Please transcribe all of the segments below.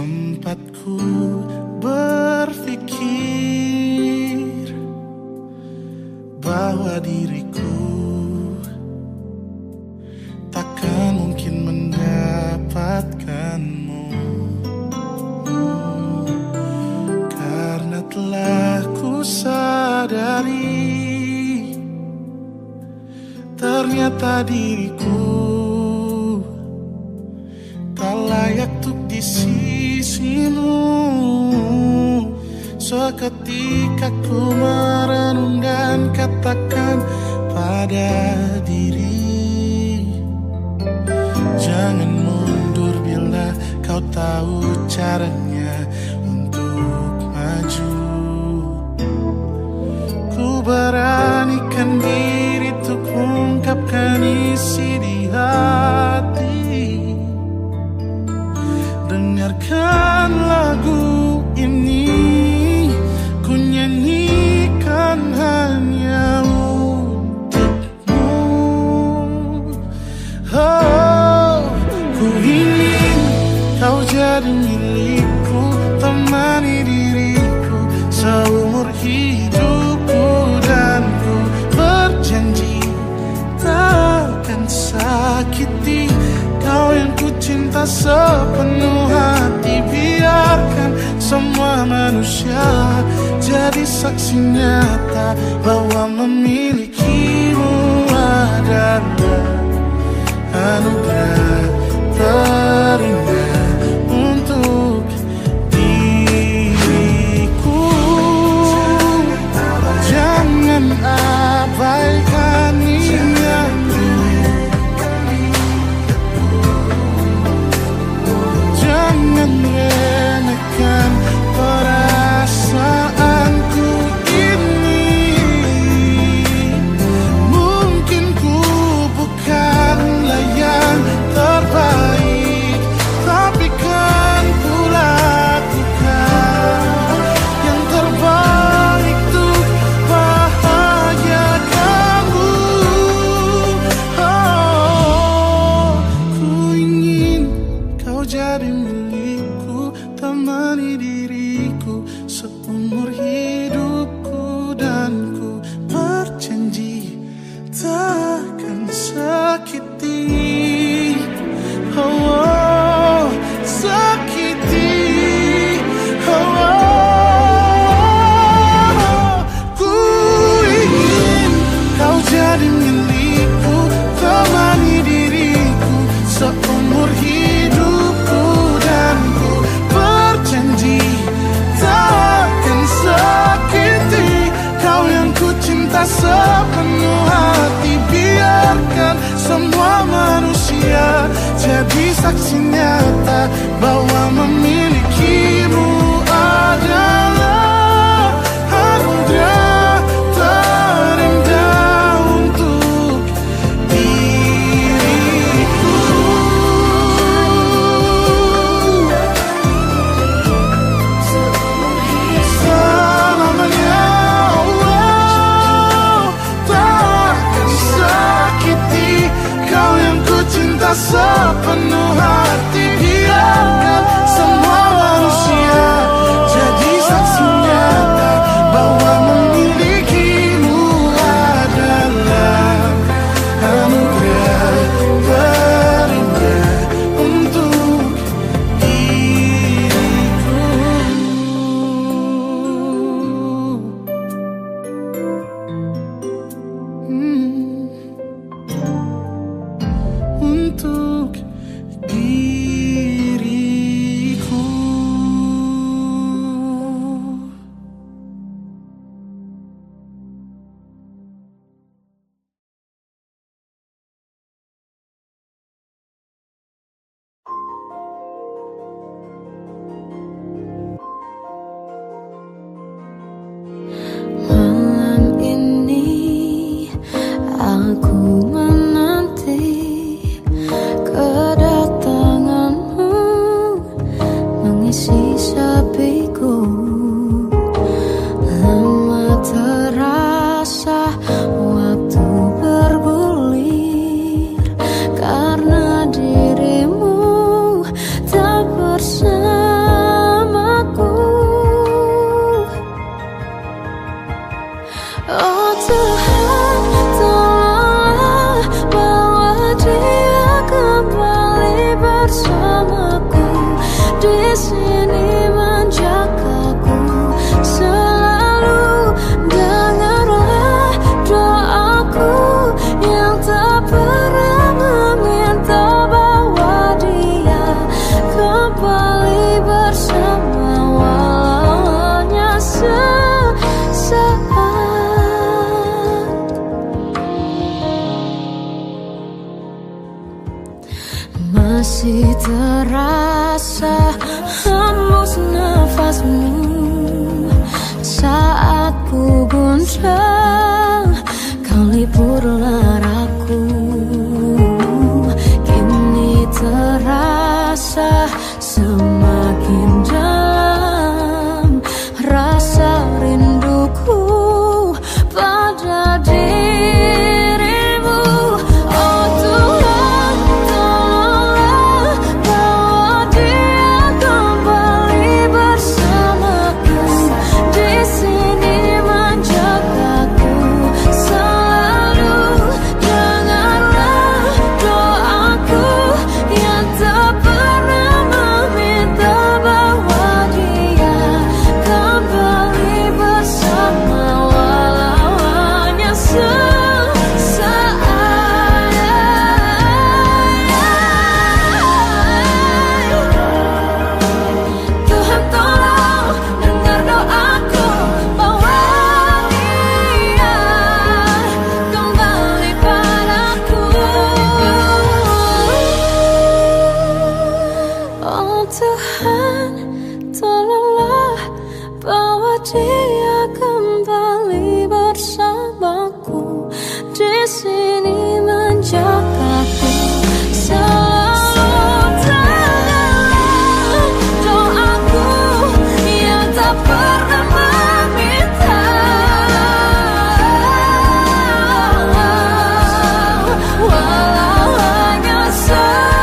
Sempatku berpikir bahwa diriku takkan mungkin mendapatkanmu, karena telah ku sadari ternyata diriku tak layak untuk di sisimu. Seketika ku merenung dan katakan pada diri, jangan mundur bila kau tahu caranya untuk maju. Ku beranikan diri untuk ungkapkan isi di hati. Dengarkan lagu ini, ku nyanyikan hanya untukmu. Oh, ku ingin kau jadi milikku, temani diriku seumur hidupku, dan ku berjanji takkan sakiti kau yang ku cinta sepenuh hati. Biarkan semua manusia jadi saksi nyata bahwa memilikimu adalah anugerah terindah untuk diriku. Jangan abaikan niatku, jangan remehkan perasaanku ini. Mungkin ku bukanlah yang terbaik, tapi kan ku lakukan yang terbaik untuk bahagiakanmu. Oh, ku ingin kau jadi milikku, temani diriku seumur hidupku, dan ku berjanji takkan sakiti, oh, sakiti, oh. Ku ingin kau jadi milikku, temani diriku seumur hidupku, dan ku berjanji takkan sakiti kau yang ku cinta sepenuh hati. Biarkan semua manusia jadi saksi nyata bahwa memilikimu adalah anugerah terindah untuk diriku. Selamanya Allah takkan sakiti kau yang ku cinta sepenuh hati. Biarkan semua manusia jadi saksi nyata bahwa memilikimu adalah anugerah terindah untuk diriku. Untuk diriku. Malam ini aku menanti kedatanganmu, mengisi sepiku. Lama terasa waktu bergulir, karena dirimu tak bersama. dia kembali bersamaku di sini menjagaku selalu dalam doaku yang tak pernah meminta, walau hanya sesaat.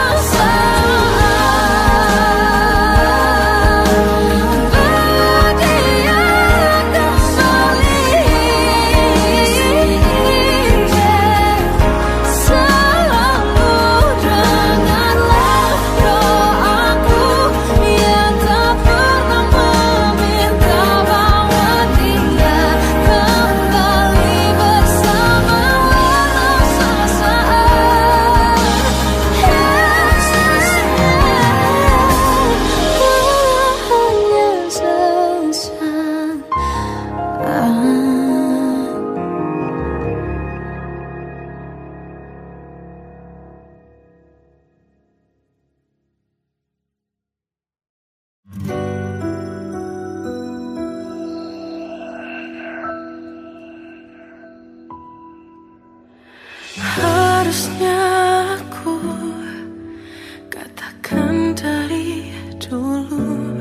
Harusnya aku katakan dari dulu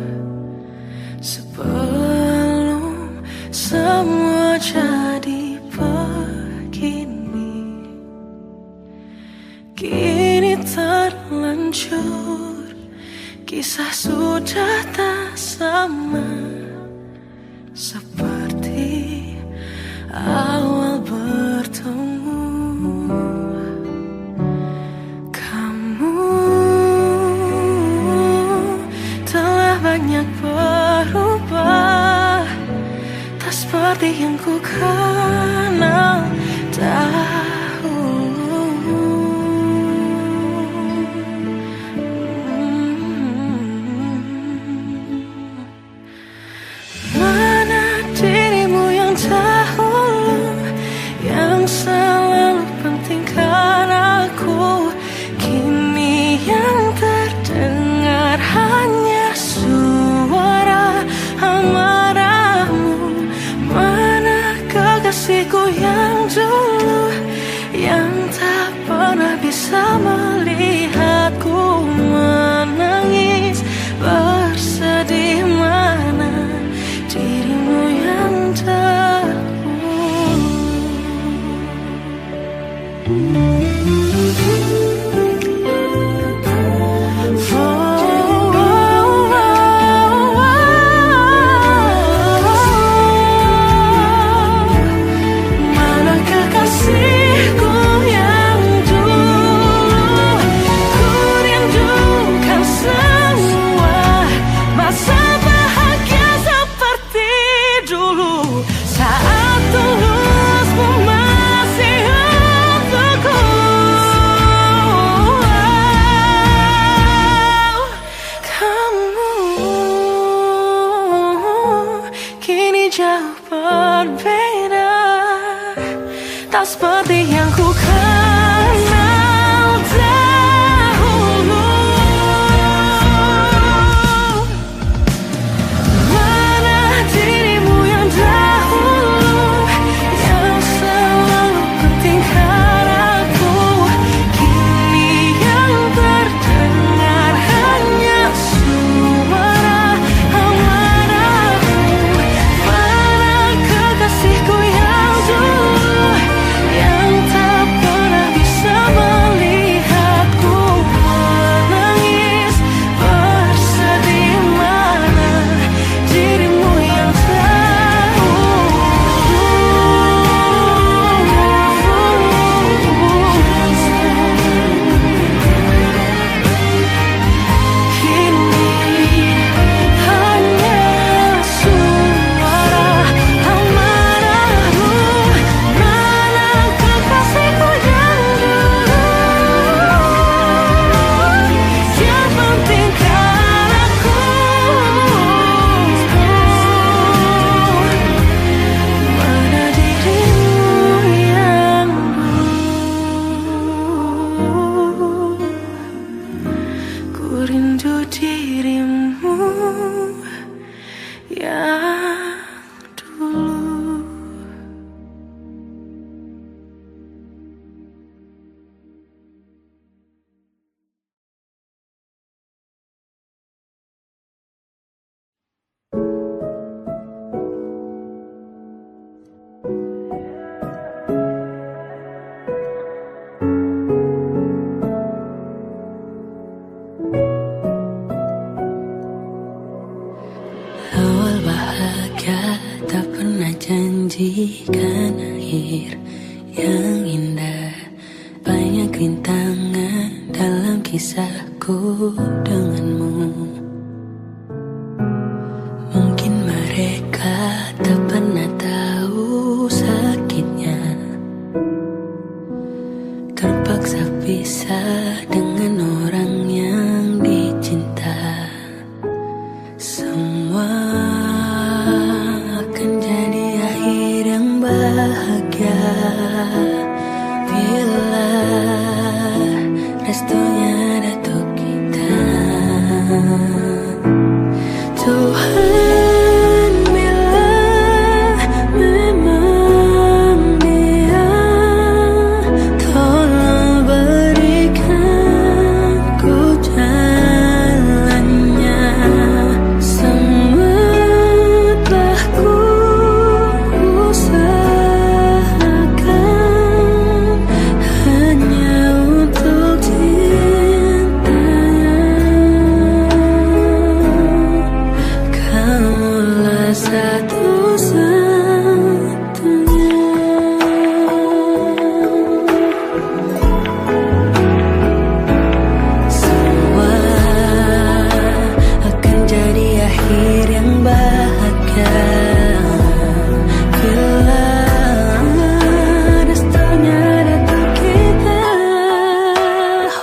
sebelum semua jadi begini. Kini terlanjur, kisah sudah tak sama seperti awal bertemu. Banyak berubah, tak seperti yang ku kenal dahulu. Mana dirimu yang dahulu, yang selalu pentingkan aku, kini yang terdengar hanya suara amarahmu. Mana kekasihku yang dulu, yang tak pernah bisa melihatku menangis bersedih. Mana dirimu yang dahulu. Jauh berbeda, tak seperti yang ku kenal dahulu. Mana dirimu yang dahulu, yang selalu pentingkan aku, kini yang terdengar hanya suara amarahmu. Kekasihku yang dulu, yang tak janjikan akhir yang indah. Banyak rintangan dalam kisahku denganmu. Mungkin mereka tak pernah tahu sakitnya terpaksa pisah dengan orang yang dicinta. Semua akan jadi akhir yang bahagia bila restunya ada untuk kita. Tuhan, bila memang dia, tolong berikan ku jalannya. Semua telah ku usahakan hanya untuk cintanya. Kamulah satu-satunya. Semua akan jadi akhir yang bahagia bila restunya datang kita.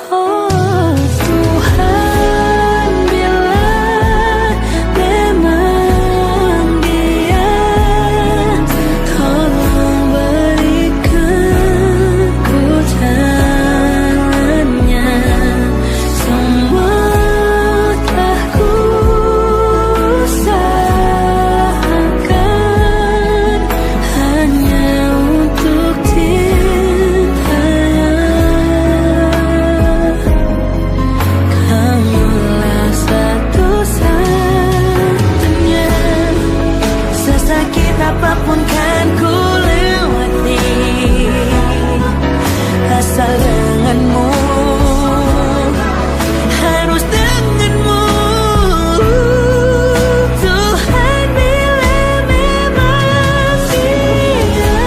Oh Tuhan, bila memang dia, tolong berikan ku jalannya. Semua telah ku usahakan hanya untuk cintanya. Kamulah satu-satunya. Sesakit apapun kan ku lewati, asal denganmu, harus denganmu. Tuhan, bila memang dia,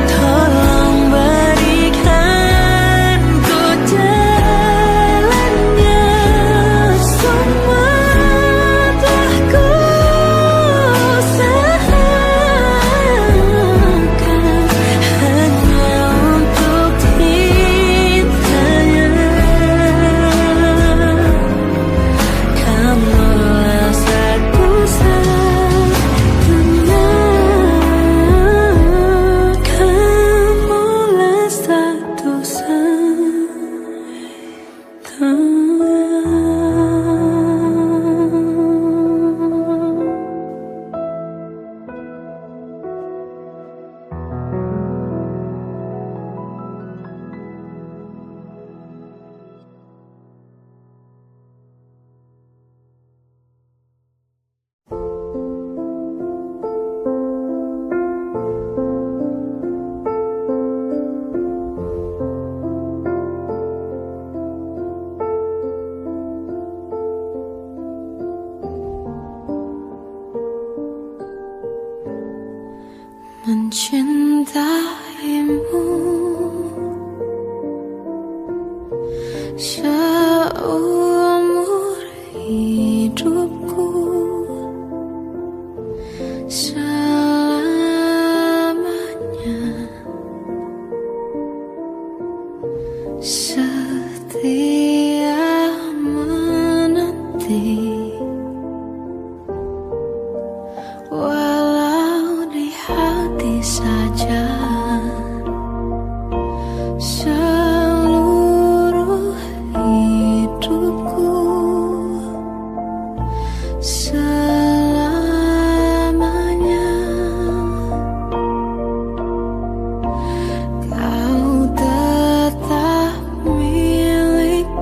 tolong berikan ku jalannya. Semua telah ku mencintaimu seumur hidupku, selamanya setia menanti. Walau di hati saja seluruh hidupku, selamanya kau tetap milikku.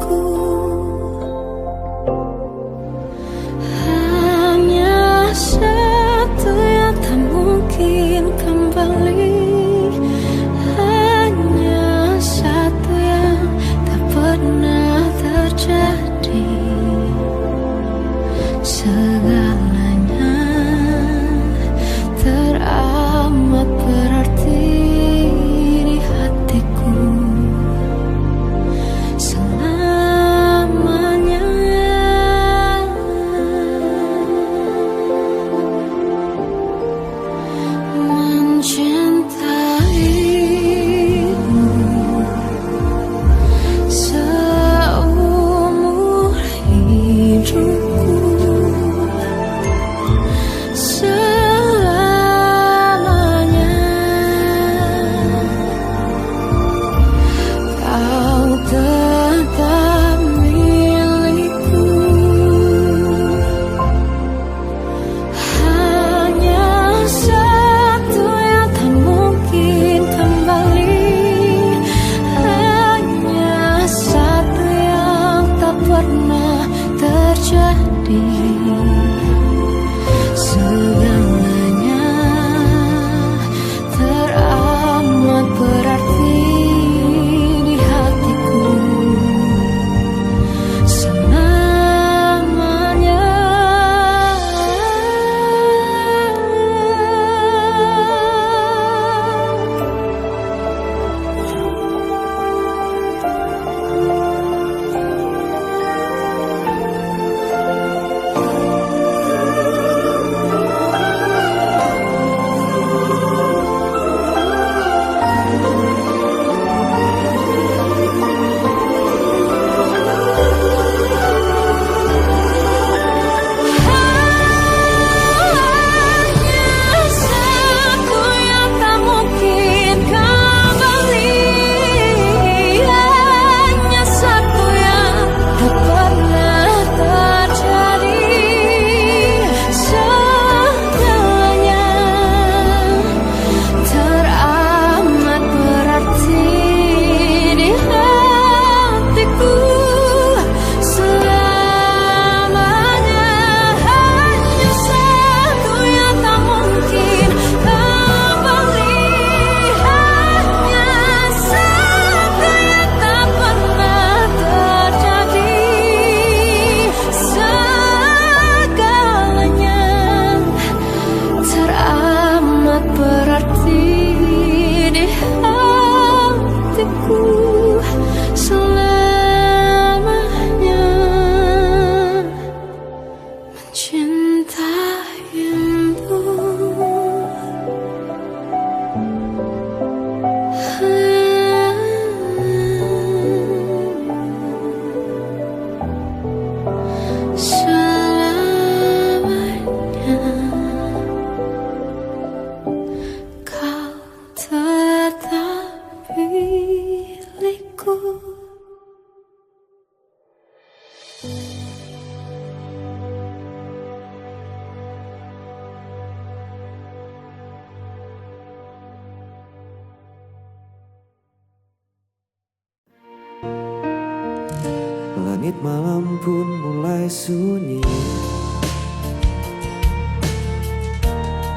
Langit malam pun mulai sunyi,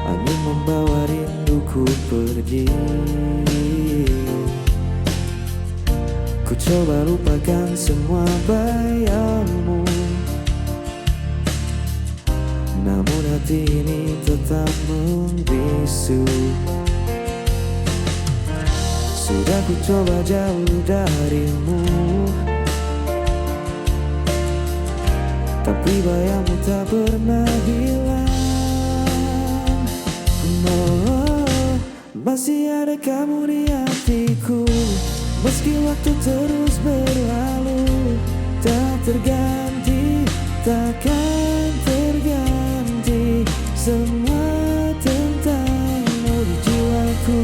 angin membawa rinduku pergi. Ku coba lupakan semua bayangmu, namun hati ini tetap membisu. Sudah ku coba jauh darimu, tapi bayangmu tak pernah hilang. Oh, masih ada kamu di hatiku, meski waktu terus berlalu. Tak terganti, takkan terganti semua tentangmu di jiwaku.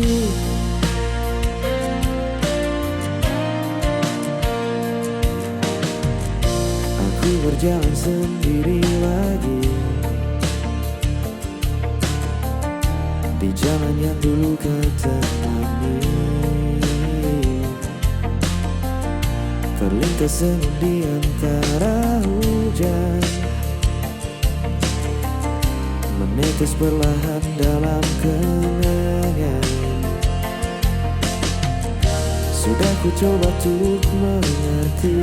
Aku berjalan sendiri lagi di jalan yang dulu kau temani. Terlintas senyum di antara hujan, menetes perlahan dalam kenangan. Sudah ku coba untuk mengerti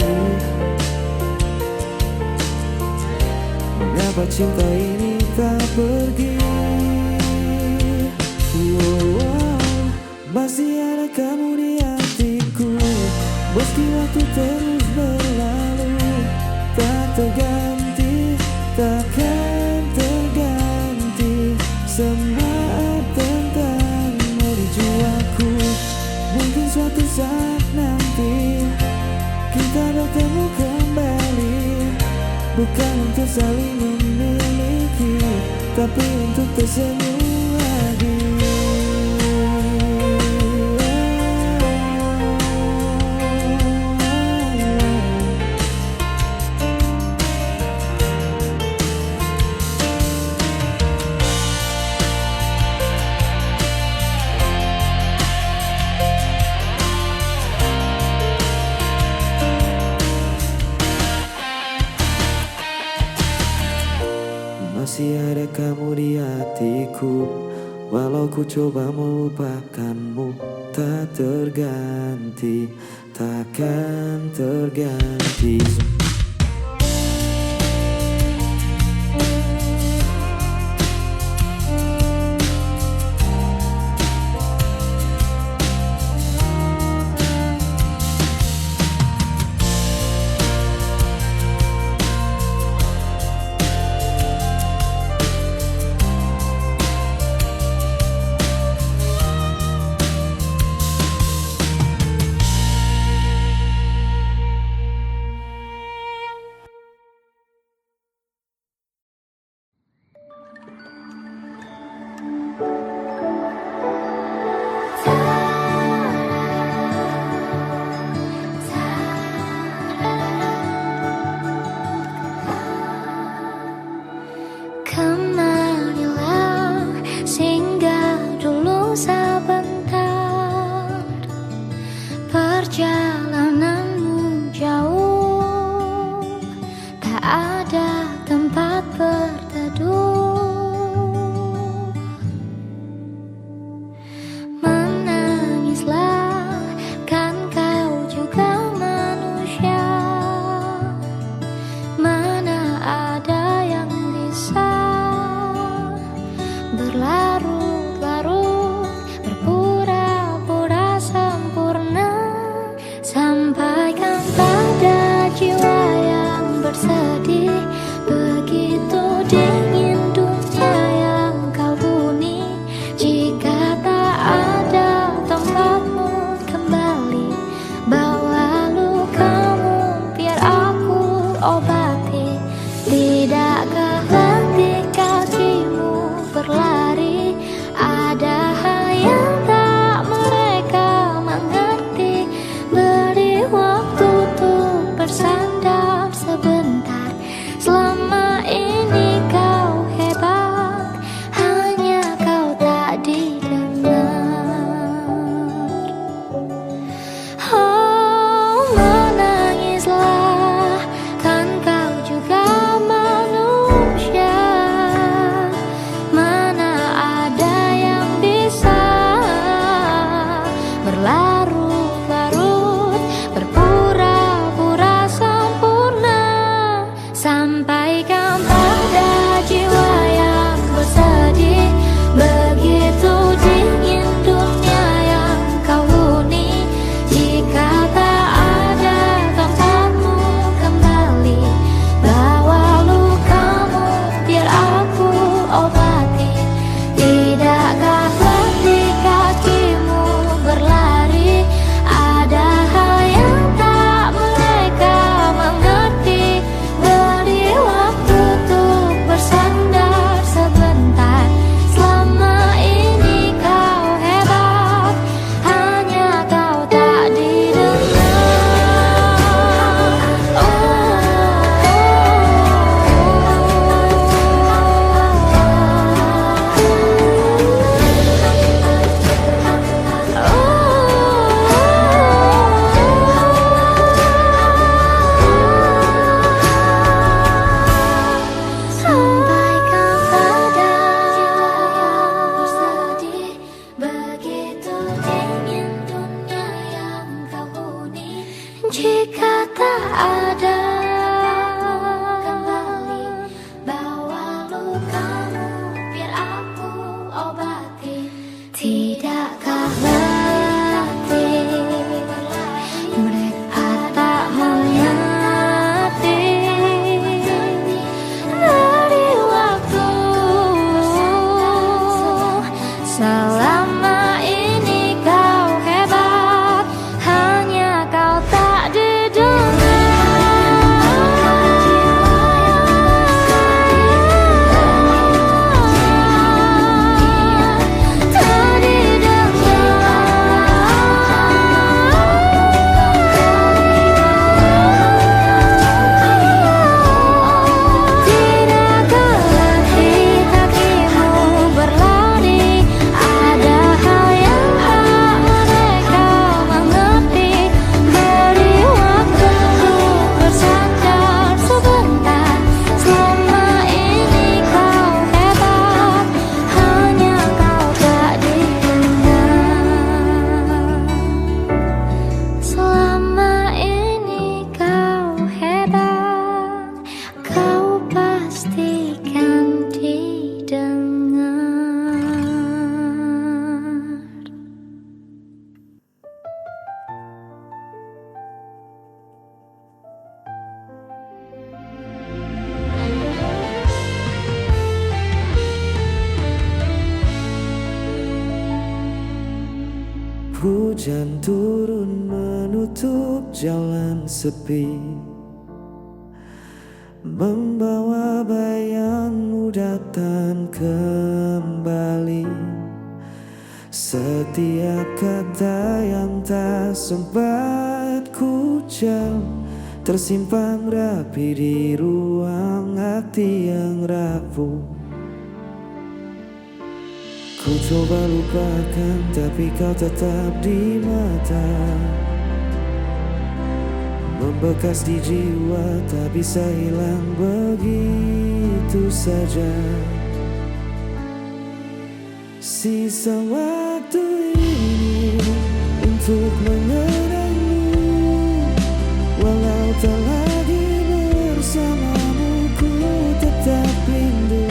mengapa cinta ini tak pergi. Masih ada kamu di hatiku, meski waktu terus berlalu. Tak terganti, takkan terganti semua tentangmu di jiwaku. Mungkin suatu saat nanti kita bertemu kembali, bukan untuk saling memiliki, tapi untuk tersenyum lagi. Masih ada kamu di hatiku, walau ku coba melupakanmu. Tak terganti, takkan terganti. tak ada. Kembali bawa lukamu, biar aku obati. Tidakkah letih mereka tak mengerti dari waktu. Selama ini kau hebat, hanya kau tak Hujan turun menutup jalan sepi, membawa bayangmu datang kembali. Setiap kata yang tak sempat ku ucap tersimpan rapi di ruang hati yang rapuh. Ku coba lupakan, tapi kau tetap di mata, membekas di jiwa, tak bisa hilang begitu saja. Sisa waktu ini untuk mengenangmu, walau tak lagi bersamamu, ku tetap rindu.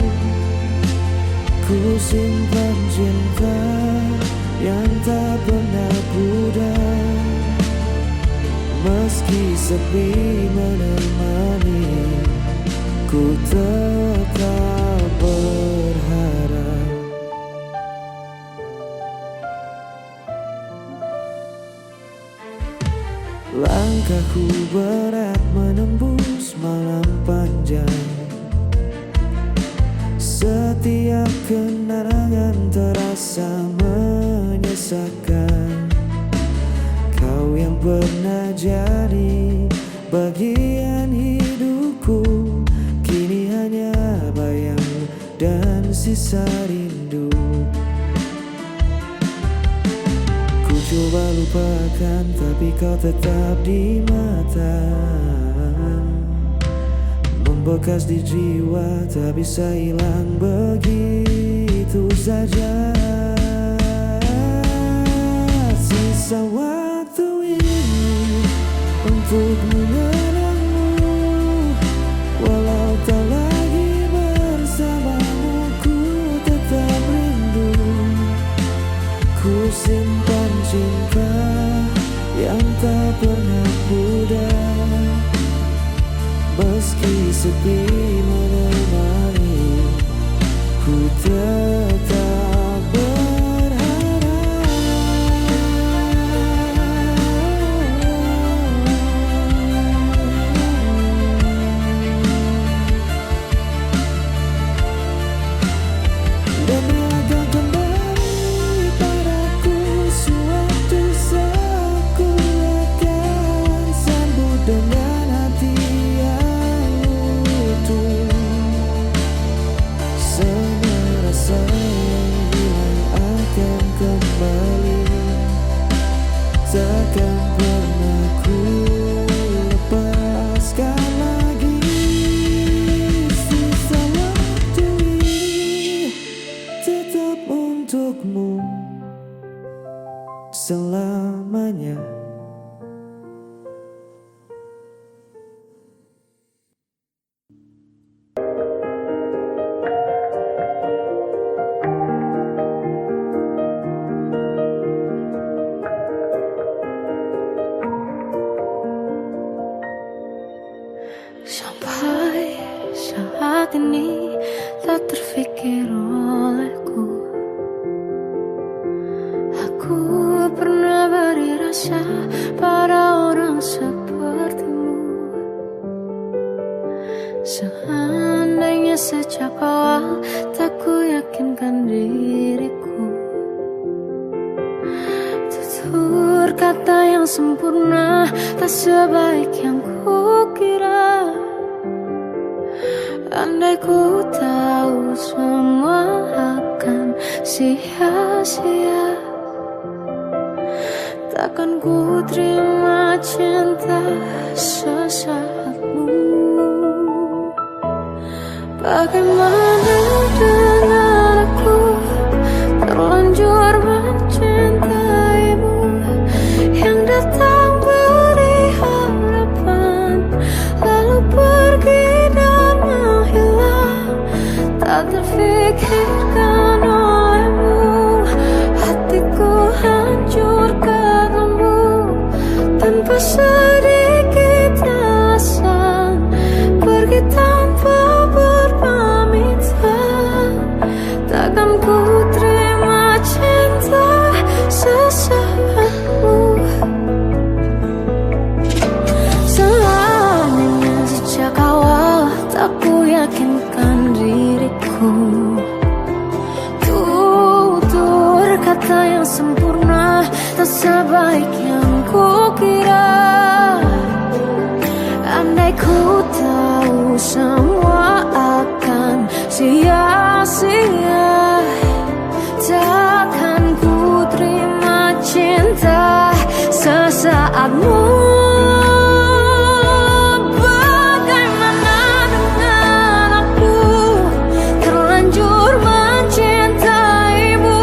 Ku simpan cinta yang tak pernah pudar, meski sepi menemani, ku tetap berharap. Langkahku berat menembus malam panjang, setiap kenangan terasa menyesakan. Kau yang pernah jadi bagian hidupku, kini hanya bayang dan sisa rindu. Ku coba lupakan, tapi kau tetap di mata, membekas di jiwa, tak bisa hilang begitu saja. Sisa waktu ini untuk mengenangmu, walau tak lagi bersamamu, ku tetap rindu. Ku simpan cinta yang tak pernah pudar, meski sepi menemani, ku tetap berharap. Dan akan kembali padaku suatu saat, ku akan sambut dengan hati yang utuh. Semua rasa yang hilang akan kembali, takkan pernah ku lepaskan lagi. Sisa waktu ini tetap untukmu selamanya. Sampai saat ini tak terfikir olehku. Aku pernah beri rasa pada orang sepertimu. Seandainya sejak awal tak ku yakinkan diriku. Tutur kata yang sempurna tak sebaik yang ku kira. Andai ku tahu semua akan sia-sia, takkan ku terima cinta sesaatmu. Bagaimana dengan aku terlanjur mencintaimu, yang datang beri harapan lalu pergi dan menghilang, tak terfikirkan olehmu. Hatiku hancur karenamu tanpa sedikit alasan, pergi tanpa berpamitan. Takkan ku terima cinta sesaatmu. Seandainya sejak awal tak ku yakinkan diriku. Tutur kata yang sempurna tak sebaik yang ku kira. Andai ku tahu semua akan sia-sia, takkan ku terima cinta sesaatmu. Bagaimana dengan aku terlanjur mencintaimu,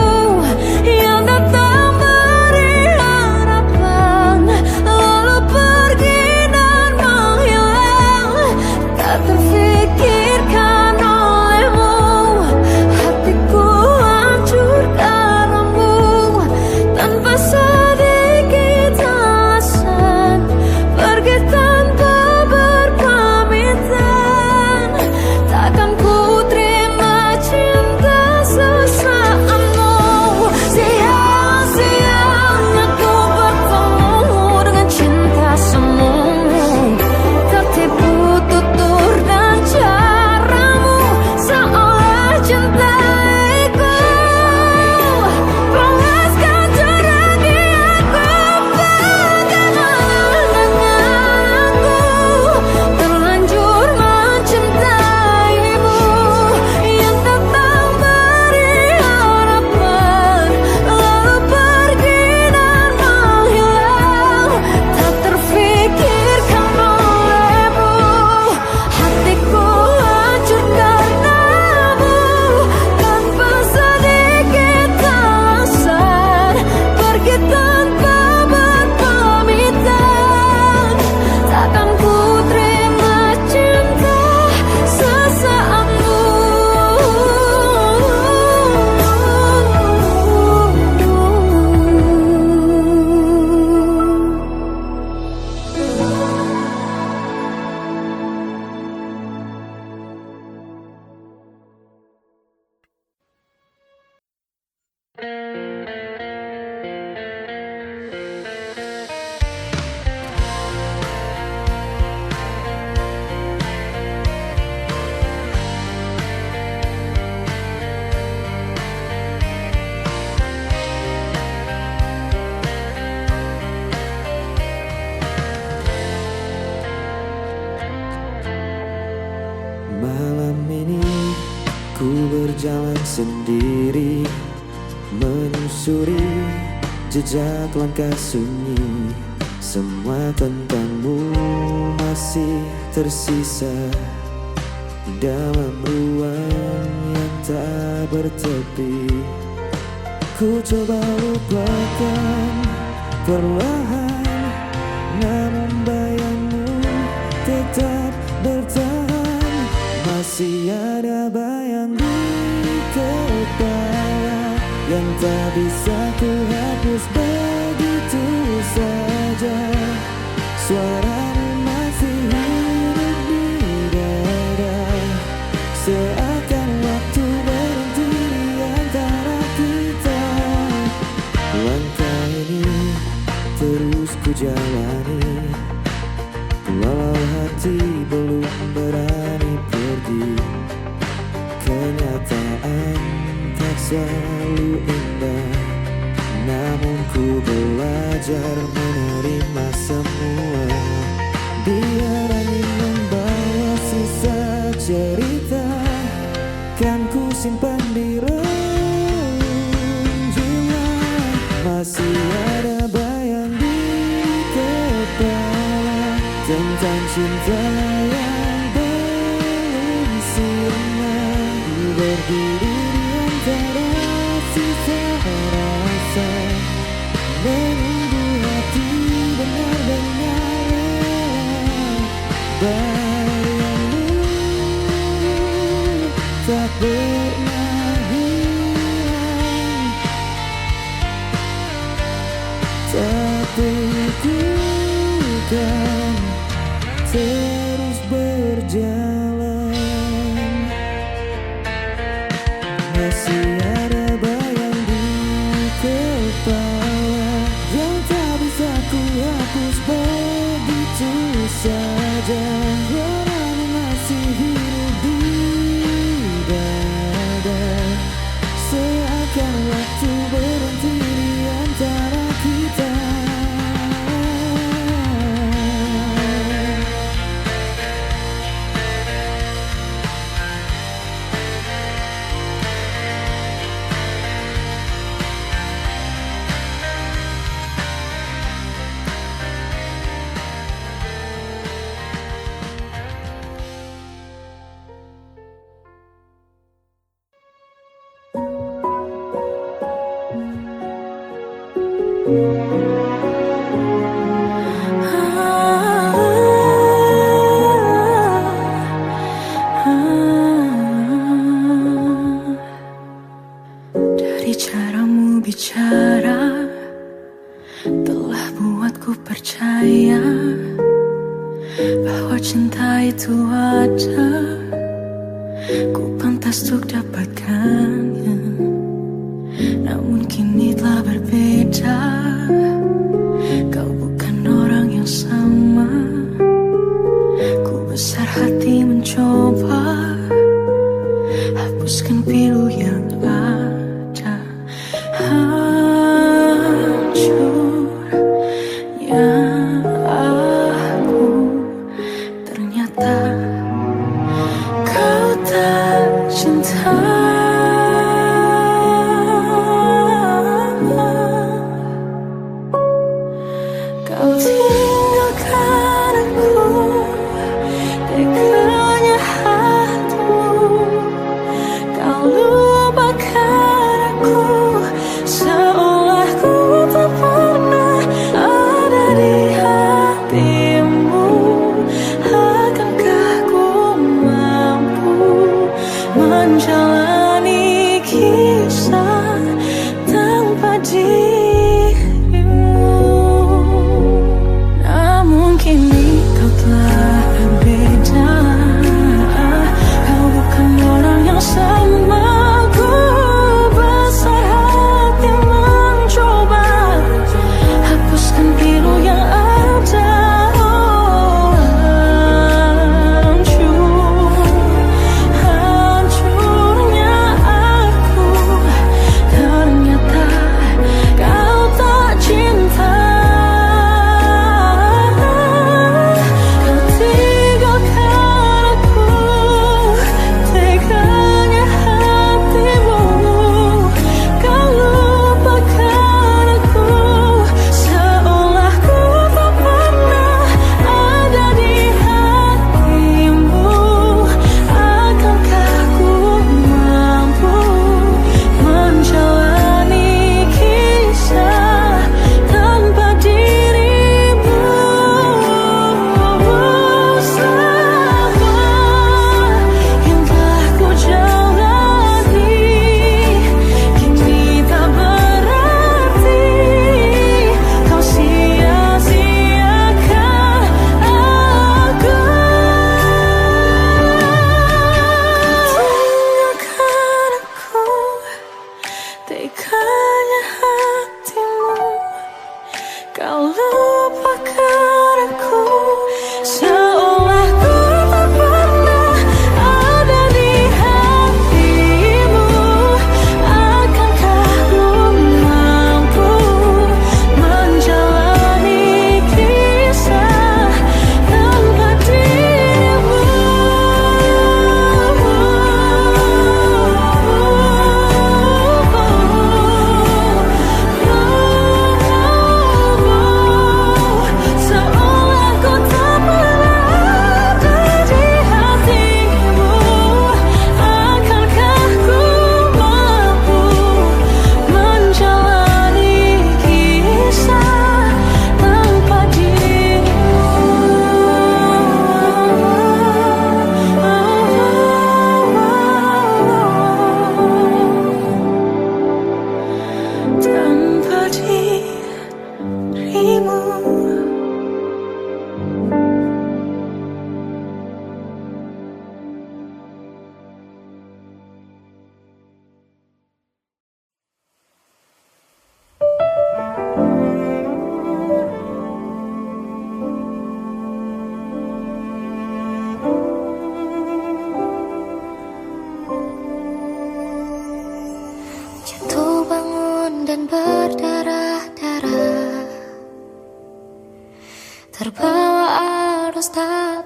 yang datang beri harapan lalu pergi dan menghilang, tak terfikirkan olehmu. Hatiku hancur karenamu tanpa sedikit alasan, pergi tanpa berpamitan. Takkan ku terima cinta sesaatmu. Sia-sianya ku bertemu dengan cinta semu, tertipu tutur dan caramu seolah cintaiku. Panaskan jerami aku. Bagaimana dengan aku terlanjur mencintaimu, yang datang beri harapan lalu pergi dan menghilang, tak terfikirkan olehmu. Hatiku hancur karenamu tanpa sedikit alasan, pergi tanpa berpamitan. Takkan ku terima cinta sesaatmu. Malam ini ku berjalan sendiri, menyusuri jejak langkah sunyi. Semua tentangmu masih tersisa dalam ruang yang tak bertepi. Ku coba lupakan perlahan, namun bayangmu tetap bertahan. Masih ada bayang di kepala yang tak bisa ku hapus begitu saja. Suaramu masih hidup di hati belum berani pergi. Kenyataan tak selalu indah, namun ku belajar menerima semua. Biar angin membawa sisa cerita, kan ku simpan di relung jiwa. Masih ada bayang di kepala tentang cinta yang belum sirna. Berdiri di antara sisa rasa, menunggu hati benar-benar rela. Bayangmu tak pernah hilang, tapi ku kan terus berjalan. Masih ada bayang di kepala yang tak bisa ku hapus begitu saja. Orang masih hidup di dada, seakan waktu berhenti di antara kita. Dari caramu bicara telah buatku percaya bahwa cinta itu ada, ku pantas untuk dapatkannya. Namun kini telah berbeda, kau bukan orang yang sama. Ku besar hati mencoba hapuskan pilu yang ada. Hancurnya aku, ternyata kau tak cinta. Kau tinggalkan aku, teganya hatimu. Kau lupakan aku, seolah ku tak pernah ada di hatimu. Akankah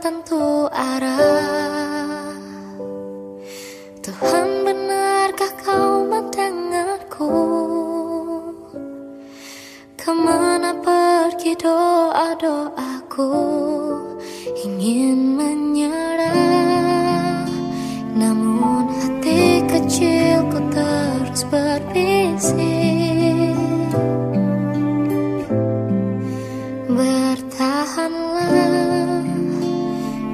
tentu arah. Tuhan, benarkah kau mendengarku? Kemana pergi doa-doaku? Ingin menyerah, namun hati kecilku terus berbisik. Bertahanlah,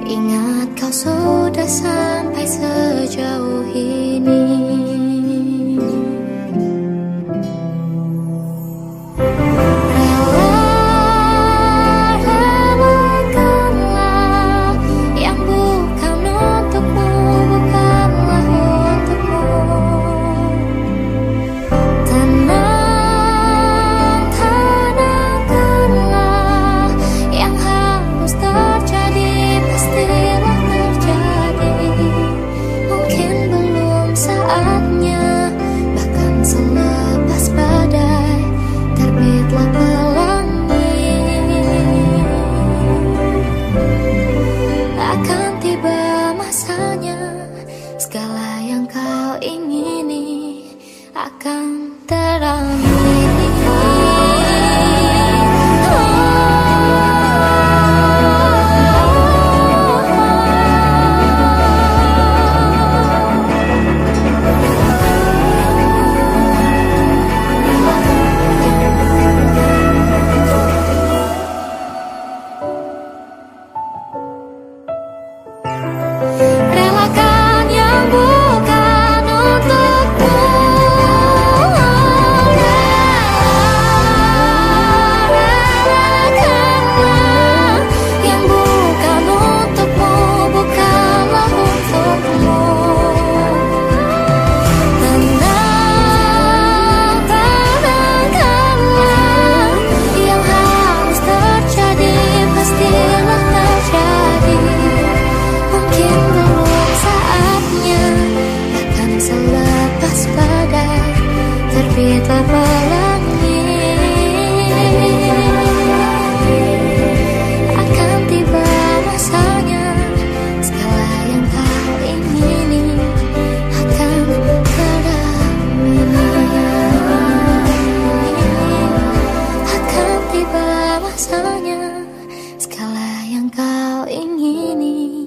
ingat kau sudah sampai sejauh ini. Segala yang kau ingini akan teramini. Terbitlah pelangi, akan tiba masanya. Segala yang kau ingini akan teramini. Akan tiba masanya. Segala yang kau ingini